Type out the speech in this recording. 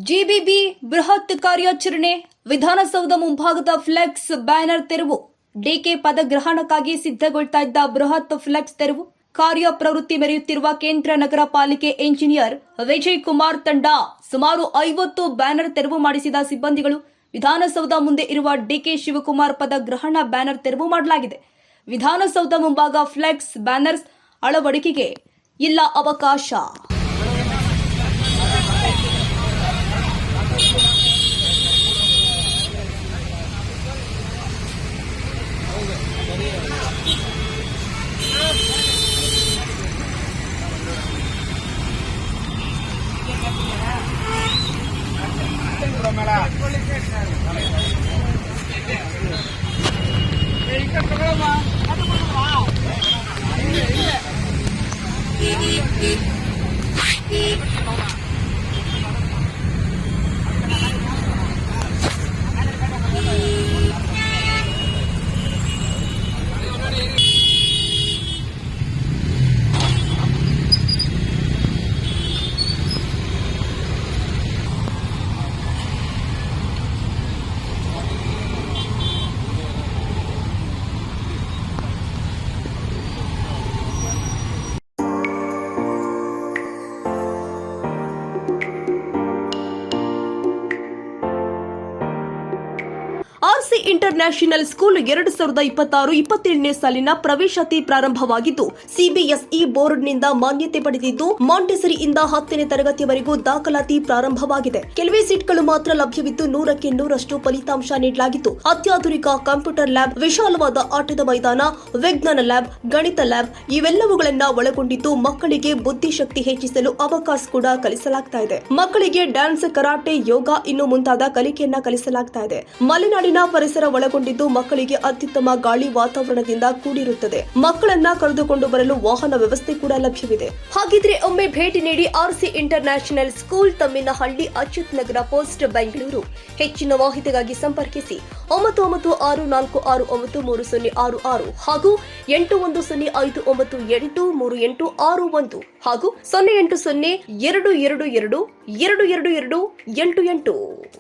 ಜಿಬಿಬಿ ಬೃಹತ್ ಕಾರ್ಯಾಚರಣೆ, ವಿಧಾನಸೌಧ ಮುಂಭಾಗದ ಫ್ಲೆಕ್ಸ್ ಬ್ಯಾನರ್ ತೆರವು. ಡಿಕೆ ಪದಗ್ರಹಣಕ್ಕಾಗಿ ಸಿದ್ಧಗೊಳ್ತಾ ಇದ್ದ ಬೃಹತ್ ಫ್ಲೆಕ್ಸ್ ತೆರವು. ಕಾರ್ಯಪ್ರವೃತ್ತಿ ಮೆರೆಯುತ್ತಿರುವ ಕೇಂದ್ರ ನಗರ ಪಾಲಿಕೆ ಎಂಜಿನಿಯರ್ ವಿಜಯ್ ಕುಮಾರ್ ತಂಡ ಸುಮಾರು 50 ಬ್ಯಾನರ್ ತೆರವು ಮಾಡಿಸಿದ ಸಿಬ್ಬಂದಿಗಳು. ವಿಧಾನಸೌಧ ಮುಂದೆ ಇರುವ ಡಿಕೆ ಶಿವಕುಮಾರ್ ಪದಗ್ರಹಣ ಬ್ಯಾನರ್ ತೆರವು ಮಾಡಲಾಗಿದೆ. ವಿಧಾನಸೌಧ ಮುಂಭಾಗ ಫ್ಲೆಕ್ಸ್ ಬ್ಯಾನರ್ಸ್ ಅಳವಡಿಕೆಗೆ ಇಲ್ಲ ಅವಕಾಶ. ಆರ್ಸಿ ಇಂಟರ್ನ್ಯಾಷನಲ್ ಸ್ಕೂಲ್ 2026-27ನೇ ಸಾಲಿನ ಪ್ರವೇಶಾತಿ ಪ್ರಾರಂಭವಾಗಿದ್ದು, ಸಿಬಿಎಸ್ಇ ಬೋರ್ಡ್ನಿಂದ ಮಾನ್ಯತೆ ಪಡೆದಿದ್ದು, ಮಾಂಟೆಸರಿಯಿಂದ 10ನೇ ತರಗತಿಯವರೆಗೂ ದಾಖಲಾತಿ ಪ್ರಾರಂಭವಾಗಿದೆ. ಕೆಲವೇ ಸೀಟ್ಗಳು ಮಾತ್ರ ಲಭ್ಯವಿದ್ದು 100ಕ್ಕೆ 100ರಷ್ಟು ಫಲಿತಾಂಶ ನೀಡಲಾಗಿದ್ದು, ಅತ್ಯಾಧುನಿಕ ಕಂಪ್ಯೂಟರ್ ಲ್ಯಾಬ್, ವಿಶಾಲವಾದ ಆಟದ ಮೈದಾನ, ವಿಜ್ಞಾನ ಲ್ಯಾಬ್, ಗಣಿತ ಲ್ಯಾಬ್ ಇವೆಲ್ಲವುಗಳನ್ನ ಒಳಗೊಂಡಿದ್ದು ಮಕ್ಕಳಿಗೆ ಬುದ್ಧಿಶಕ್ತಿ ಹೆಚ್ಚಿಸಲು ಅವಕಾಶ ಕೂಡ ಕಲಿಸಲಾಗ್ತಾ ಇದೆ. ಮಕ್ಕಳಿಗೆ ಡ್ಯಾನ್ಸ್, ಕರಾಟೆ, ಯೋಗ ಇನ್ನು ಮುಂತಾದ ಕಲಿಕೆಯನ್ನ ಕಲಿಸಲಾಗ್ತಾ ಇದೆ. ಮಲೆನಾಡಿನ ಪರಿಸರ ಒಳಗೊಂಡಿದ್ದು ಮಕ್ಕಳಿಗೆ ಅತ್ಯುತ್ತಮ ಗಾಳಿ ವಾತಾವರಣದಿಂದ ಕೂಡಿರುತ್ತದೆ. ಮಕ್ಕಳನ್ನ ಕರೆದುಕೊಂಡು ಬರಲು ವಾಹನ ವ್ಯವಸ್ಥೆ ಕೂಡ ಲಭ್ಯವಿದೆ. ಹಾಗಿದ್ರೆ ಒಮ್ಮೆ ಭೇಟಿ ನೀಡಿ ಆರ್ಸಿ ಇಂಟರ್ನ್ಯಾಷನಲ್ ಸ್ಕೂಲ್, ತಮ್ಮಿನಹಳ್ಳಿ, ಅಚ್ಯುತ್ ನಗರ ಪೋಸ್ಟ್, ಬೆಂಗಳೂರು. ಹೆಚ್ಚಿನ ಮಾಹಿತಿಗಾಗಿ ಸಂಪರ್ಕಿಸಿ 9104693066 ಹಾಗೂ 8105983861 ಹಾಗೂ 0802222288.